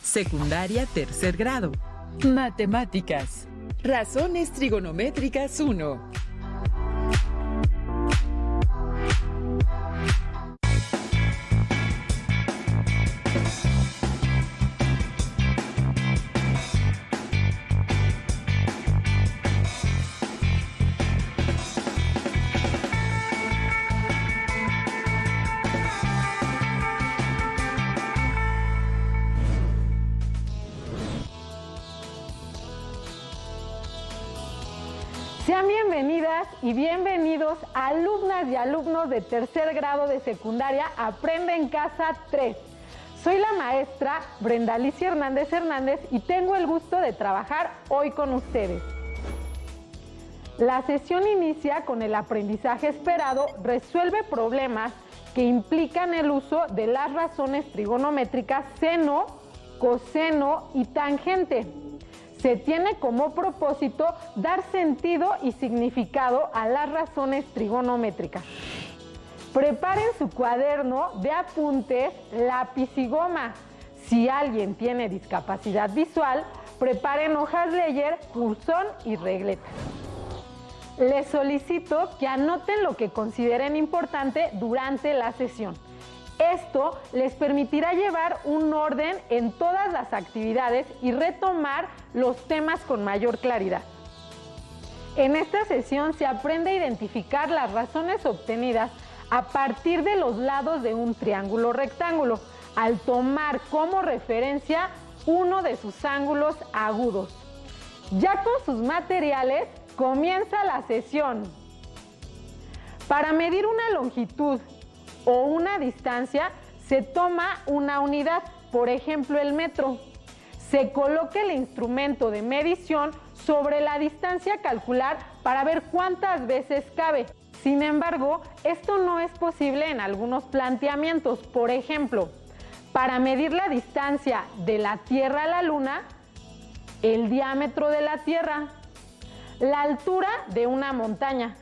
Secundaria tercer grado. Matemáticas. Razones trigonométricas 1. Sean bienvenidas y bienvenidos alumnas y alumnos de tercer grado de secundaria Aprende en Casa 3. Soy la maestra Brenda Alicia Hernández y tengo el gusto de trabajar hoy con ustedes. La sesión inicia con el aprendizaje esperado, resuelve problemas que implican el uso de las razones trigonométricas seno, coseno y tangente. Se tiene como propósito dar sentido y significado a las razones trigonométricas. Preparen su cuaderno de apuntes, lápiz y goma. Si alguien tiene discapacidad visual, preparen hojas Ledger, punzón y regleta. Les solicito que anoten lo que consideren importante durante la sesión. Esto les permitirá llevar un orden en todas las actividades y retomar los temas con mayor claridad. En esta sesión se aprende a identificar las razones obtenidas a partir de los lados de un triángulo rectángulo, al tomar como referencia uno de sus ángulos agudos. Ya con sus materiales, comienza la sesión. Para medir una longitud o una distancia, se toma una unidad, por ejemplo el metro. Se coloca el instrumento de medición sobre la distancia a calcular para ver cuántas veces cabe. Sin embargo, esto no es posible en algunos planteamientos. Por ejemplo, para medir la distancia de la Tierra a la Luna, el diámetro de la Tierra, la altura de una montaña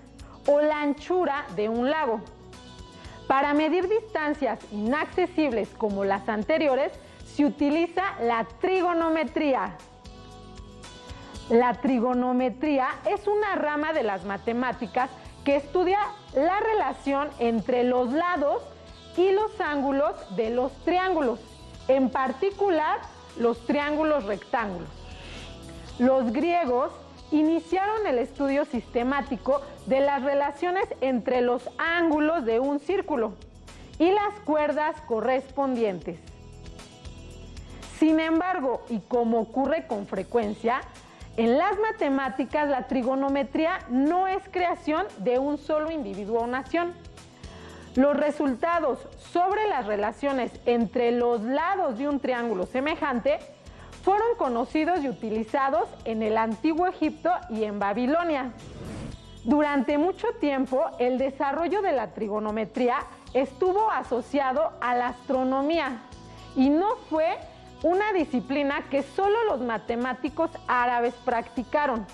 o la anchura de un lago. Para medir distancias inaccesibles como las anteriores, se utiliza la trigonometría. La trigonometría es una rama de las matemáticas que estudia la relación entre los lados y los ángulos de los triángulos, en particular los triángulos rectángulos. Los griegos iniciaron el estudio sistemático de las relaciones entre los ángulos de un círculo y las cuerdas correspondientes. Sin embargo, y como ocurre con frecuencia, en las matemáticas la trigonometría no es creación de un solo individuo o nación. Los resultados sobre las relaciones entre los lados de un triángulo semejante fueron conocidos y utilizados en el Antiguo Egipto y en Babilonia. Durante mucho tiempo, el desarrollo de la trigonometría estuvo asociado a la astronomía y no fue una disciplina que solo los matemáticos árabes practicaron,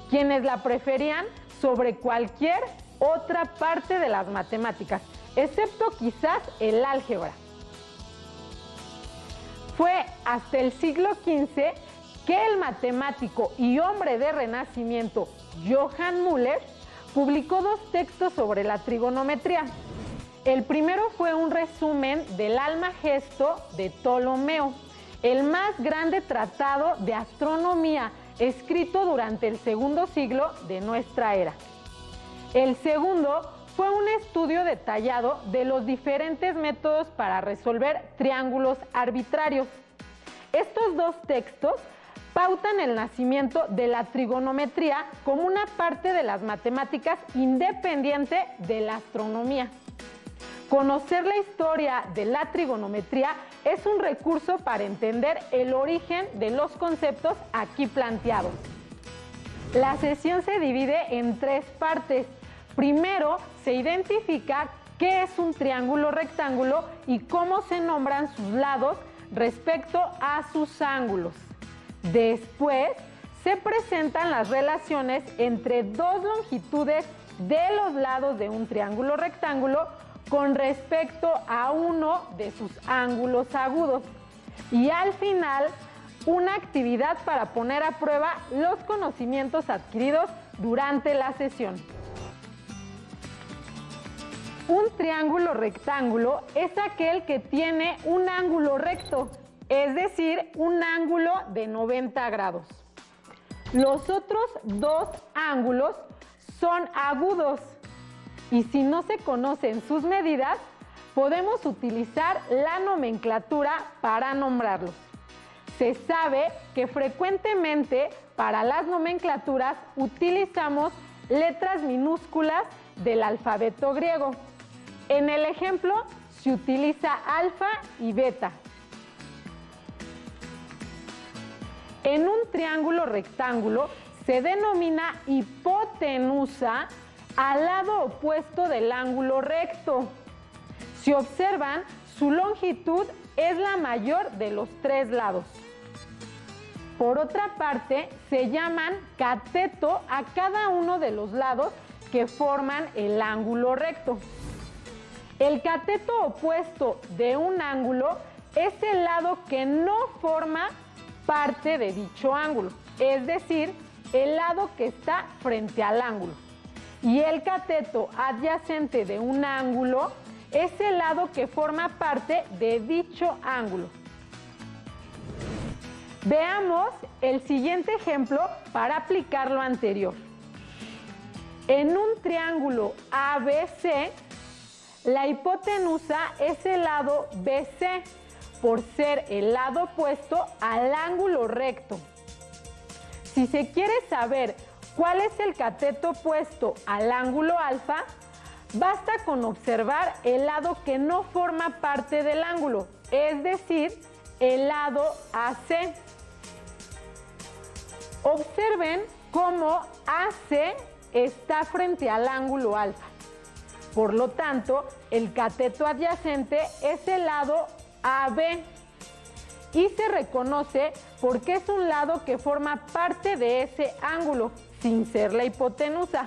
quienes la preferían sobre cualquier otra parte de las matemáticas, excepto quizás el álgebra. Fue hasta el siglo XV que el matemático y hombre de Renacimiento Johann Müller publicó dos textos sobre la trigonometría. El primero fue un resumen del Almagesto de Ptolomeo, el más grande tratado de astronomía escrito durante el segundo siglo de nuestra era. El segundo fue un estudio detallado de los diferentes métodos para resolver triángulos arbitrarios. Estos dos textos pautan el nacimiento de la trigonometría como una parte de las matemáticas independiente de la astronomía. Conocer la historia de la trigonometría es un recurso para entender el origen de los conceptos aquí planteados. La sesión se divide en tres partes. Primero, se identifica qué es un triángulo rectángulo y cómo se nombran sus lados respecto a sus ángulos. Después, se presentan las relaciones entre dos longitudes de los lados de un triángulo rectángulo con respecto a uno de sus ángulos agudos. Y al final, una actividad para poner a prueba los conocimientos adquiridos durante la sesión. Un triángulo rectángulo es aquel que tiene un ángulo recto, es decir, un ángulo de 90 grados. Los otros dos ángulos son agudos y si no se conocen sus medidas, podemos utilizar la nomenclatura para nombrarlos. Se sabe que frecuentemente para las nomenclaturas utilizamos letras minúsculas del alfabeto griego. En el ejemplo se utiliza alfa y beta. En un triángulo rectángulo se denomina hipotenusa al lado opuesto del ángulo recto. Si observan, su longitud es la mayor de los tres lados. Por otra parte, se llaman cateto a cada uno de los lados que forman el ángulo recto. El cateto opuesto de un ángulo es el lado que no forma parte de dicho ángulo, es decir, el lado que está frente al ángulo. Y el cateto adyacente de un ángulo es el lado que forma parte de dicho ángulo. Veamos el siguiente ejemplo para aplicar lo anterior. En un triángulo ABC, la hipotenusa es el lado BC, por ser el lado opuesto al ángulo recto. Si se quiere saber cuál es el cateto opuesto al ángulo alfa, basta con observar el lado que no forma parte del ángulo, es decir, el lado AC. Observen cómo AC está frente al ángulo alfa. Por lo tanto, el cateto adyacente es el lado AB y se reconoce porque es un lado que forma parte de ese ángulo, sin ser la hipotenusa.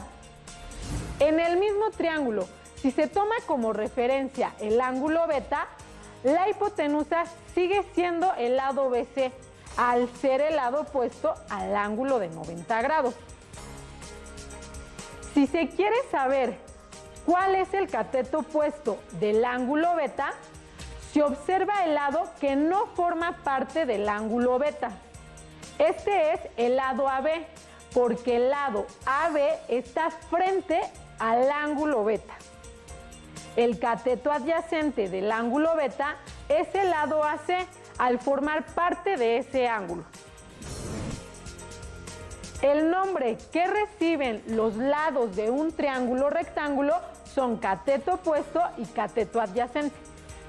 En el mismo triángulo, si se toma como referencia el ángulo beta, la hipotenusa sigue siendo el lado BC, al ser el lado opuesto al ángulo de 90 grados. Si se quiere saber cuál es el cateto opuesto del ángulo beta, se observa el lado que no forma parte del ángulo beta. Este es el lado AB, porque el lado AB está frente al ángulo beta. El cateto adyacente del ángulo beta es el lado AC, al formar parte de ese ángulo. El nombre que reciben los lados de un triángulo rectángulo son cateto opuesto y cateto adyacente.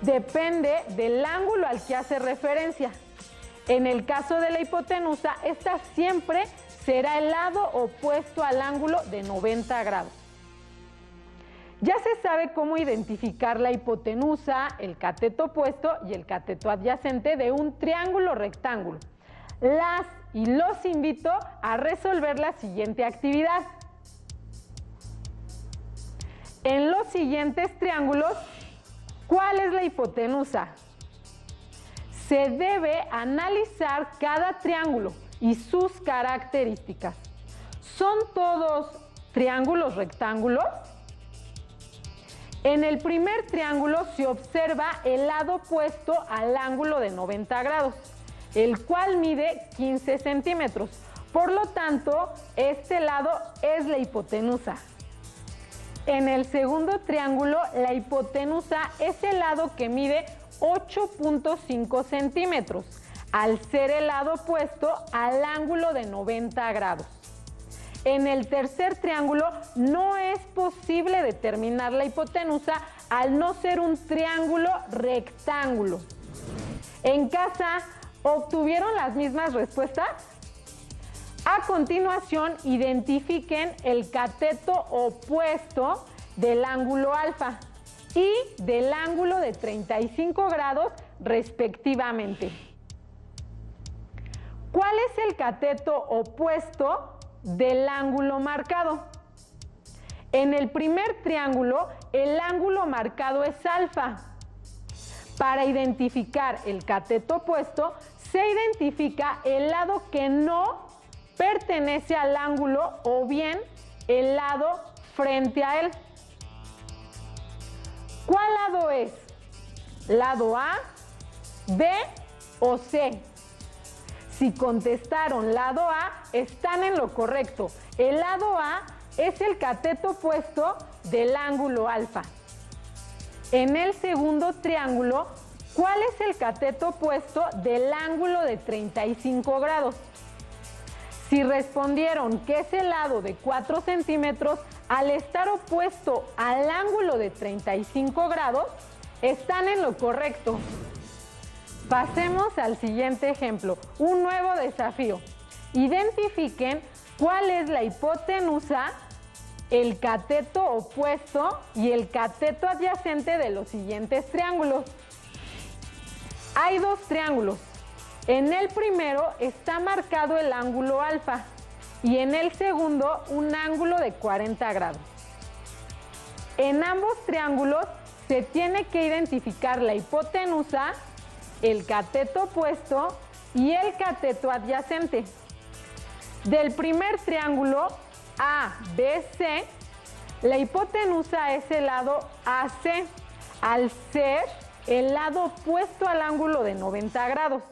Depende del ángulo al que hace referencia. En el caso de la hipotenusa, esta siempre será el lado opuesto al ángulo de 90 grados. Ya se sabe cómo identificar la hipotenusa, el cateto opuesto y el cateto adyacente de un triángulo rectángulo. Las y los invito a resolver la siguiente actividad. En los siguientes triángulos, ¿cuál es la hipotenusa? Se debe analizar cada triángulo y sus características. ¿Son todos triángulos rectángulos? En el primer triángulo se observa el lado opuesto al ángulo de 90 grados, el cual mide 15 centímetros. Por lo tanto, este lado es la hipotenusa. En el segundo triángulo, la hipotenusa es el lado que mide 8.5 centímetros, al ser el lado opuesto al ángulo de 90 grados. En el tercer triángulo no es posible determinar la hipotenusa al no ser un triángulo rectángulo. En casa, ¿obtuvieron las mismas respuestas? A continuación, identifiquen el cateto opuesto del ángulo alfa y del ángulo de 35 grados respectivamente. ¿Cuál es el cateto opuesto del ángulo marcado? En el primer triángulo, el ángulo marcado es alfa. Para identificar el cateto opuesto, se identifica el lado que no pertenece al ángulo o bien el lado frente a él. ¿Cuál lado es? ¿Lado A, B o C? Si contestaron lado A, están en lo correcto. El lado A es el cateto opuesto del ángulo alfa. En el segundo triángulo, ¿cuál es el cateto opuesto del ángulo de 35 grados? Si respondieron que es el lado de 4 centímetros, al estar opuesto al ángulo de 35 grados, están en lo correcto. Pasemos al siguiente ejemplo, un nuevo desafío. Identifiquen cuál es la hipotenusa, el cateto opuesto y el cateto adyacente de los siguientes triángulos. Hay dos triángulos. En el primero está marcado el ángulo alfa y en el segundo un ángulo de 40 grados. En ambos triángulos se tiene que identificar la hipotenusa, el cateto opuesto y el cateto adyacente. Del primer triángulo ABC, la hipotenusa es el lado AC, al ser el lado opuesto al ángulo de 90 grados.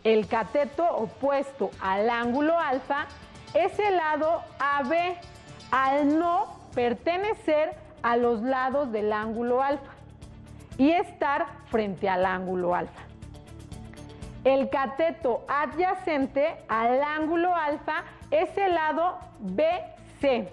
El cateto opuesto al ángulo alfa es el lado AB, al no pertenecer a los lados del ángulo alfa y estar frente al ángulo alfa. El cateto adyacente al ángulo alfa es el lado BC.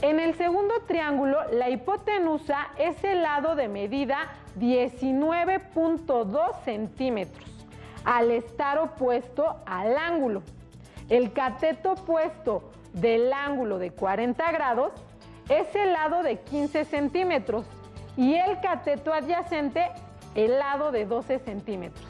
En el segundo triángulo, la hipotenusa es el lado de medida 19.2 centímetros, al estar opuesto al ángulo. El cateto opuesto del ángulo de 40 grados es el lado de 15 centímetros y el cateto adyacente el lado de 12 centímetros.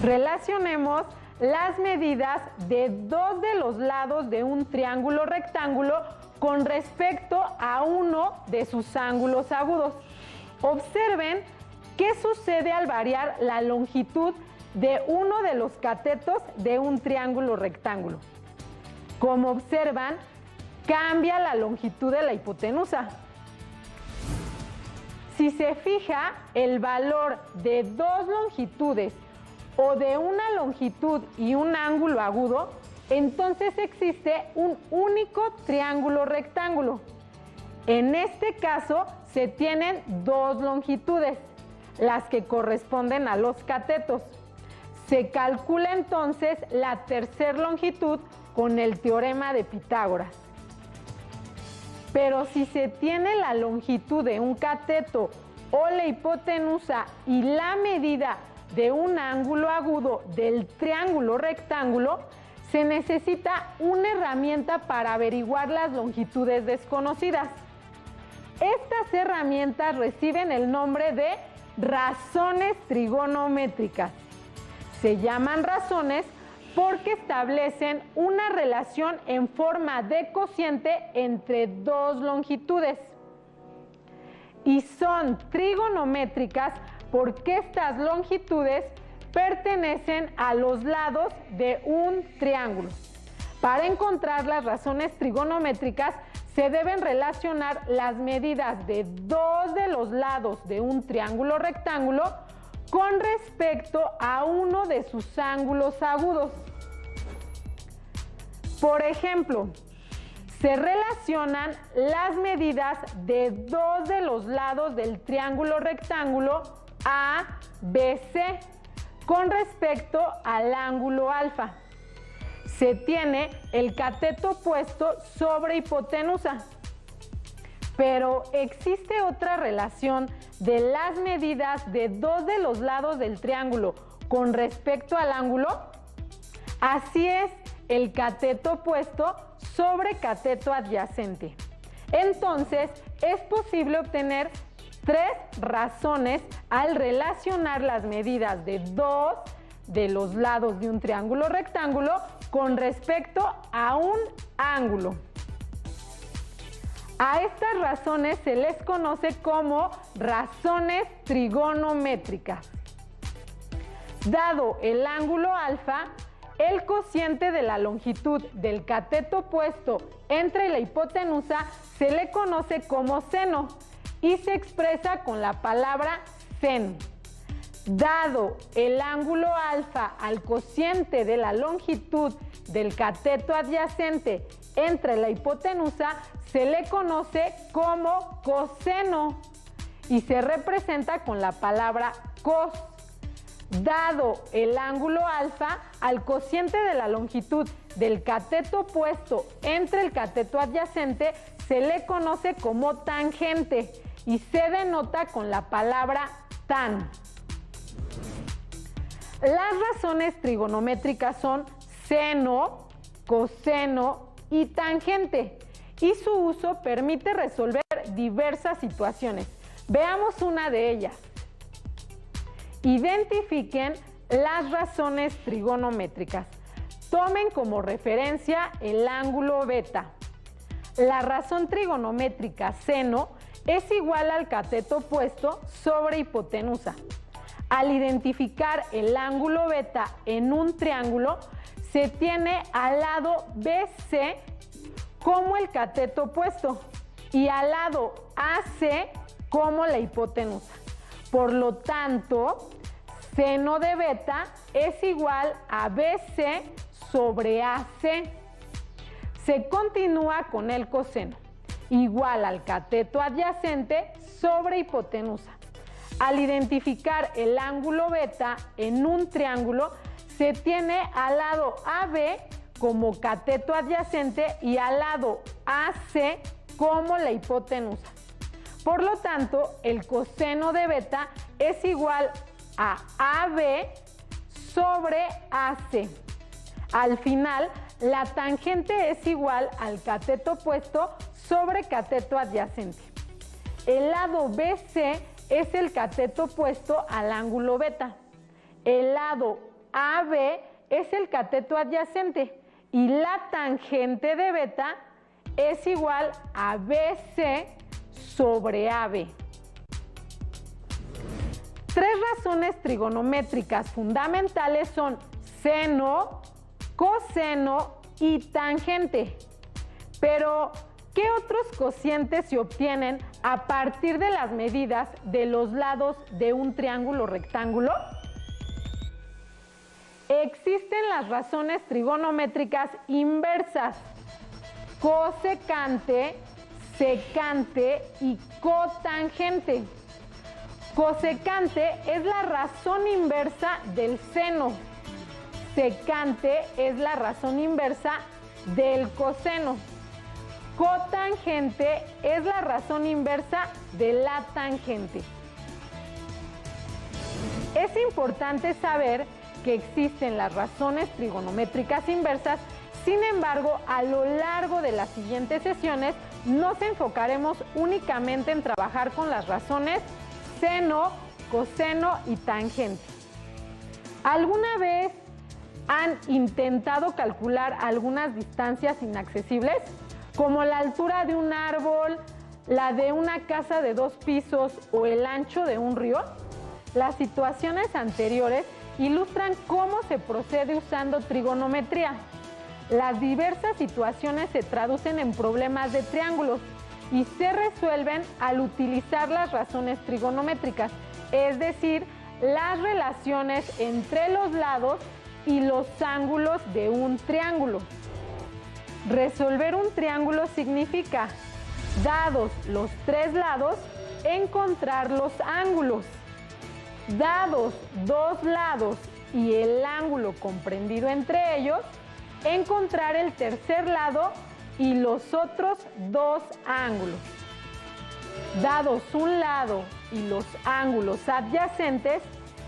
Relacionemos las medidas de dos de los lados de un triángulo rectángulo con respecto a uno de sus ángulos agudos. Observen qué sucede al variar la longitud de uno de los catetos de un triángulo rectángulo. Como observan, cambia la longitud de la hipotenusa. Si se fija el valor de dos longitudes o de una longitud y un ángulo agudo, entonces existe un único triángulo rectángulo. En este caso se tienen dos longitudes, las que corresponden a los catetos. Se calcula entonces la tercera longitud con el teorema de Pitágoras. Pero si se tiene la longitud de un cateto o la hipotenusa y la medida de un ángulo agudo del triángulo rectángulo, se necesita una herramienta para averiguar las longitudes desconocidas. Estas herramientas reciben el nombre de razones trigonométricas. Se llaman razones porque establecen una relación en forma de cociente entre dos longitudes. Y son trigonométricas porque estas longitudes pertenecen a los lados de un triángulo. Para encontrar las razones trigonométricas se deben relacionar las medidas de dos de los lados de un triángulo rectángulo con respecto a uno de sus ángulos agudos. Por ejemplo, se relacionan las medidas de dos de los lados del triángulo rectángulo ABC con respecto al ángulo alfa. Se tiene el cateto opuesto sobre hipotenusa. Pero ¿existe otra relación de las medidas de dos de los lados del triángulo con respecto al ángulo? Así es, el cateto opuesto sobre cateto adyacente. Entonces, es posible obtener tres razones al relacionar las medidas de dos de los lados de un triángulo rectángulo con respecto a un ángulo. A estas razones se les conoce como razones trigonométricas. Dado el ángulo alfa, el cociente de la longitud del cateto opuesto entre la hipotenusa se le conoce como seno y se expresa con la palabra sen. Dado el ángulo alfa al cociente de la longitud del cateto adyacente entre la hipotenusa, se le conoce como coseno y se representa con la palabra cos. Dado el ángulo alfa al cociente de la longitud del cateto opuesto entre el cateto adyacente, se le conoce como tangente y se denota con la palabra tan. Las razones trigonométricas son seno, coseno y tangente, y su uso permite resolver diversas situaciones. Veamos una de ellas. Identifiquen las razones trigonométricas. Tomen como referencia el ángulo beta. La razón trigonométrica seno es igual al cateto opuesto sobre hipotenusa. Al identificar el ángulo beta en un triángulo, se tiene al lado BC como el cateto opuesto y al lado AC como la hipotenusa. Por lo tanto, seno de beta es igual a BC sobre AC. Se continúa con el coseno, igual al cateto adyacente sobre hipotenusa. Al identificar el ángulo beta en un triángulo, se tiene al lado AB como cateto adyacente y al lado AC como la hipotenusa. Por lo tanto, el coseno de beta es igual a AB sobre AC. Al final, la tangente es igual al cateto opuesto sobre cateto adyacente. El lado BC es el cateto opuesto al ángulo beta. El lado AB es el cateto adyacente y la tangente de beta es igual a BC sobre AB. Tres razones trigonométricas fundamentales son seno, coseno y tangente. Pero, ¿qué otros cocientes se obtienen a partir de las medidas de los lados de un triángulo rectángulo? Existen las razones trigonométricas inversas, cosecante, secante y cotangente. Cosecante es la razón inversa del seno. Secante es la razón inversa del coseno. Cotangente es la razón inversa de la tangente. Es importante saber que existen las razones trigonométricas inversas. Sin embargo, a lo largo de las siguientes sesiones nos enfocaremos únicamente en trabajar con las razones seno, coseno y tangente. ¿Alguna vez han intentado calcular algunas distancias inaccesibles, como la altura de un árbol, la de una casa de 2 pisos o el ancho de un río? Las situaciones anteriores ilustran cómo se procede usando trigonometría. Las diversas situaciones se traducen en problemas de triángulos y se resuelven al utilizar las razones trigonométricas, es decir, las relaciones entre los lados y los ángulos de un triángulo. Resolver un triángulo significa, dados los 3 lados, encontrar los ángulos. Dados 2 lados y el ángulo comprendido entre ellos, encontrar el tercer lado y los otros 2 ángulos. Dados un lado y los ángulos adyacentes,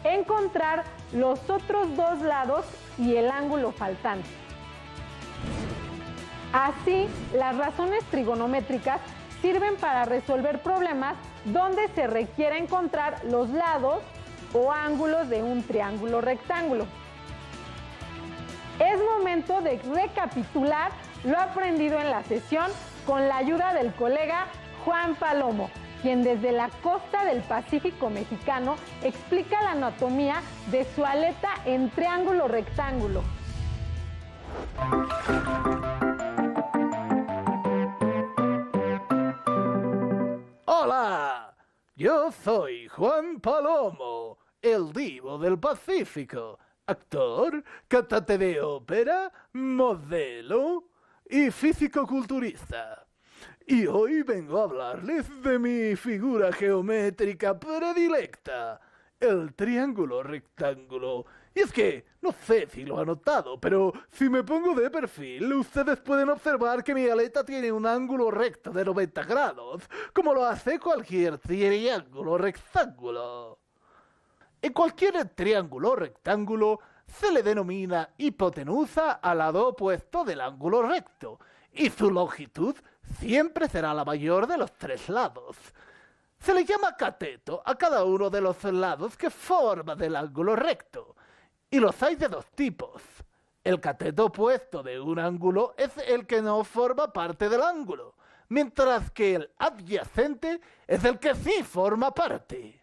encontrar los otros 2 lados y el ángulo faltante. Así, las razones trigonométricas sirven para resolver problemas donde se requiere encontrar los lados o ángulos de un triángulo rectángulo. Es momento de recapitular lo aprendido en la sesión con la ayuda del colega Juan Palomo, quien desde la costa del Pacífico mexicano explica la anatomía de su aleta en triángulo rectángulo. ¡Hola! Yo soy Juan Palomo, el divo del Pacífico, actor, cantante de ópera, modelo y físico-culturista. Y hoy vengo a hablarles de mi figura geométrica predilecta, el triángulo rectángulo. Y es que, no sé si lo han notado, pero si me pongo de perfil, ustedes pueden observar que mi aleta tiene un ángulo recto de 90 grados, como lo hace cualquier triángulo rectángulo. En cualquier triángulo rectángulo se le denomina hipotenusa al lado opuesto del ángulo recto, y su longitud siempre será la mayor de los tres lados. Se le llama cateto a cada uno de los lados que forman el ángulo recto, y los hay de dos tipos. El cateto opuesto de un ángulo es el que no forma parte del ángulo, mientras que el adyacente es el que sí forma parte.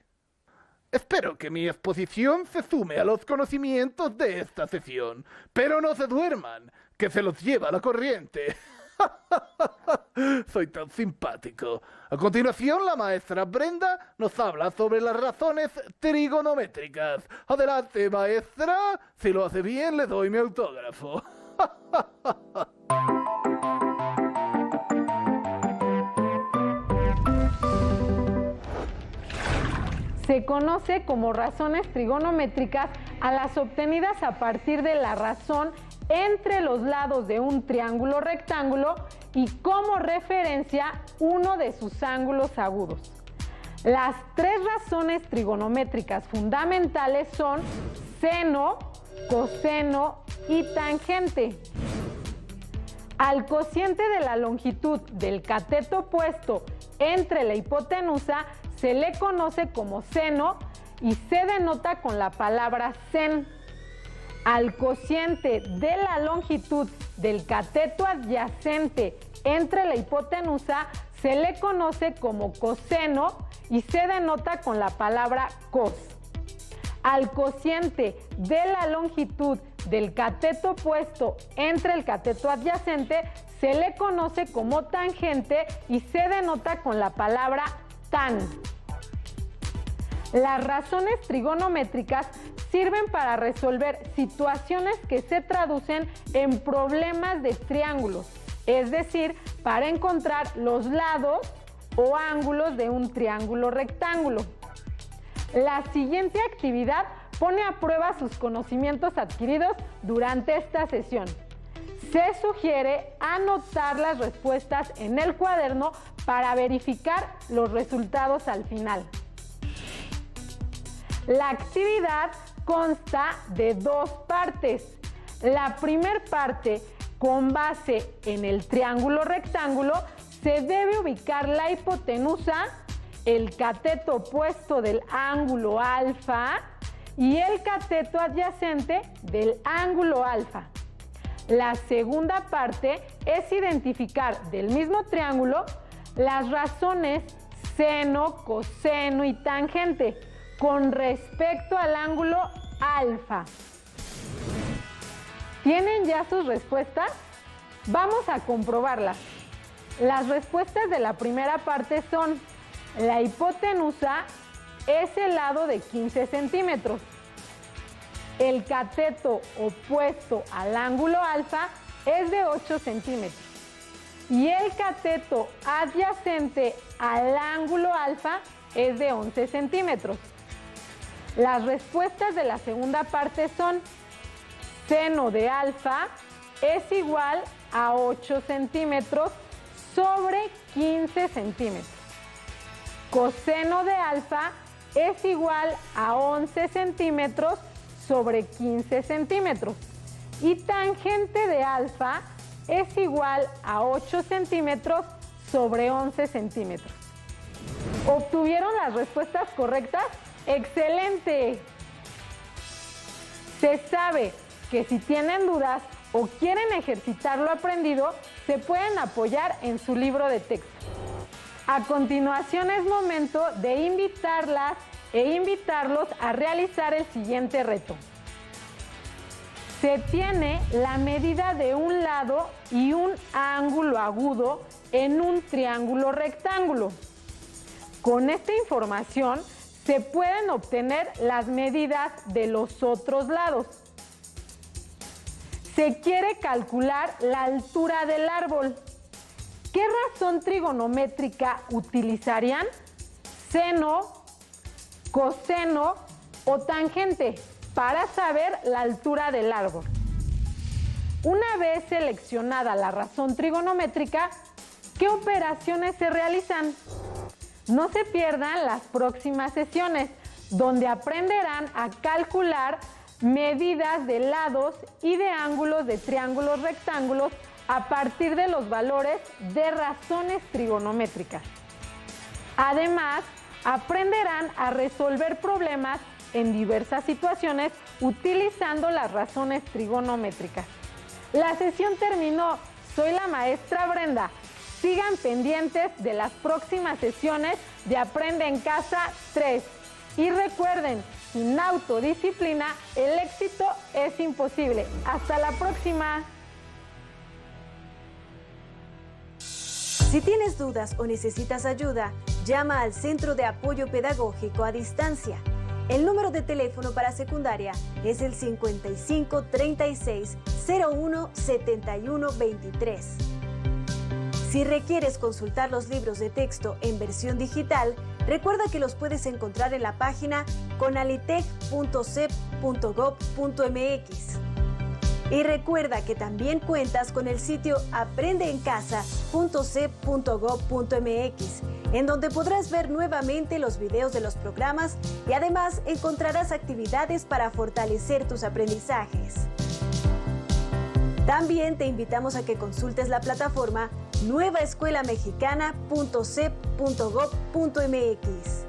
Espero que mi exposición se sume a los conocimientos de esta sesión, pero no se duerman, que se los lleva la corriente. Soy tan simpático. A continuación, la maestra Brenda nos habla sobre las razones trigonométricas. Adelante, maestra. Si lo hace bien, le doy mi autógrafo. Se conoce como razones trigonométricas a las obtenidas a partir de la razón entre los lados de un triángulo rectángulo y como referencia uno de sus ángulos agudos. Las tres razones trigonométricas fundamentales son seno, coseno y tangente. Al cociente de la longitud del cateto opuesto entre la hipotenusa se le conoce como seno y se denota con la palabra sen. Al cociente de la longitud del cateto adyacente entre la hipotenusa se le conoce como coseno y se denota con la palabra cos. Al cociente de la longitud del cateto opuesto entre el cateto adyacente se le conoce como tangente y se denota con la palabra tan. Las razones trigonométricas sirven para resolver situaciones que se traducen en problemas de triángulos, es decir, para encontrar los lados o ángulos de un triángulo rectángulo. La siguiente actividad pone a prueba sus conocimientos adquiridos durante esta sesión. Se sugiere anotar las respuestas en el cuaderno para verificar los resultados al final. La actividad consta de dos partes. La primera parte, con base en el triángulo rectángulo, se debe ubicar la hipotenusa, el cateto opuesto del ángulo alfa y el cateto adyacente del ángulo alfa. La segunda parte es identificar del mismo triángulo las razones seno, coseno y tangente con respecto al ángulo alfa. ¿Tienen ya sus respuestas? Vamos a comprobarlas. Las respuestas de la primera parte son: la hipotenusa es el lado de 15 centímetros. El cateto opuesto al ángulo alfa es de 8 centímetros. Y el cateto adyacente al ángulo alfa es de 11 centímetros. Las respuestas de la segunda parte son: seno de alfa es igual a 8 centímetros sobre 15 centímetros. Coseno de alfa es igual a 11 centímetros sobre 15 centímetros. Y tangente de alfa es igual a 8 centímetros sobre 11 centímetros. ¿Obtuvieron las respuestas correctas? ¡Excelente! Se sabe que si tienen dudas o quieren ejercitar lo aprendido, se pueden apoyar en su libro de texto. A continuación es momento de invitarlas e invitarlos a realizar el siguiente reto. Se tiene la medida de un lado y un ángulo agudo en un triángulo rectángulo. Con esta información se pueden obtener las medidas de los otros lados. Se quiere calcular la altura del árbol. ¿Qué razón trigonométrica utilizarían? ¿Seno, coseno o tangente para saber la altura del árbol? Una vez seleccionada la razón trigonométrica, ¿qué operaciones se realizan? No se pierdan las próximas sesiones, donde aprenderán a calcular medidas de lados y de ángulos de triángulos rectángulos a partir de los valores de razones trigonométricas. Además, aprenderán a resolver problemas en diversas situaciones utilizando las razones trigonométricas. La sesión terminó. Soy la maestra Brenda. Sigan pendientes de las próximas sesiones de Aprende en Casa 3. Y recuerden, sin autodisciplina, el éxito es imposible. ¡Hasta la próxima! Si tienes dudas o necesitas ayuda, llama al Centro de Apoyo Pedagógico a Distancia. El número de teléfono para secundaria es el 55 36 01 71 23. Si requieres consultar los libros de texto en versión digital, recuerda que los puedes encontrar en la página conalitec.cep.gov.mx. Y recuerda que también cuentas con el sitio aprendeencasa.cep.gov.mx, en donde podrás ver nuevamente los videos de los programas y además encontrarás actividades para fortalecer tus aprendizajes. También te invitamos a que consultes la plataforma nuevaescuelamexicana.cep.gov.mx.